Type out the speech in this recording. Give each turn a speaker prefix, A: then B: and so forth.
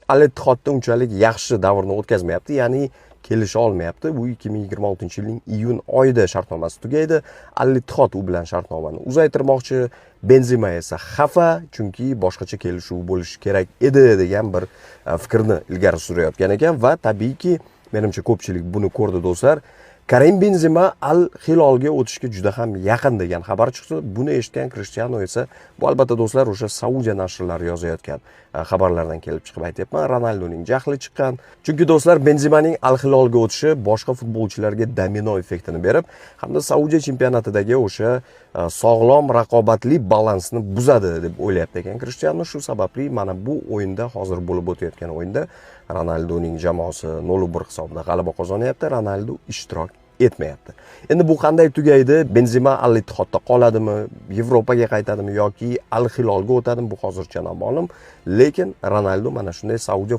A: Al Ittihodda unchalik yaxshi davrni o'tkazmayapti, ya'ni kelisha olmayapti. Bu 2026-yilning iyun oyida shartnomasi tugaydi. Al Ittihod u bilan shartnomani uzaytirmoqchi. Benzema esa xafa, chunki boshqacha kelishuv bo'lishi kerak edi degan bir fikrni ilgari surayotgan ekan va tabiiyki, menimcha ko'pchilik buni ko'rdi do'stlar. Karim Benzema Al Hilalga o'tishga juda ham yaqin degan xabar chiqdi. Buni eshitgan Cristiano esa, bu albatta do'stlar o'sha Saudiya nashrlari yozayotgan xabarlardan kelib chiqib aytyapman, Ronaldoning jahli chiqqan. Chunki do'stlar, Benzemaning Al Hilalga o'tishi boshqa futbolchilarga domino effektini berib, hamda Saudiya chempionatidagi o'sha sog'lom raqobatli balansni buzadi deb o'ylayapti ekan Cristiano. Shu sababli mana bu o'yinda, hozir bo'lib o'tayotgan o'yinda Ronaldoning jamoasi 0-1 hisobda g'alaba qozonyapti. Ronaldo ishtirok etmayapti. Endi bu qanday tugaydi? Benzema Al Ittihodda qoladimi, Yevropaga qaytadimi yoki Al Hilalga o'tadimi? Bu hozircha noma'lum. Lekin Ronaldo mana shunday Saudiya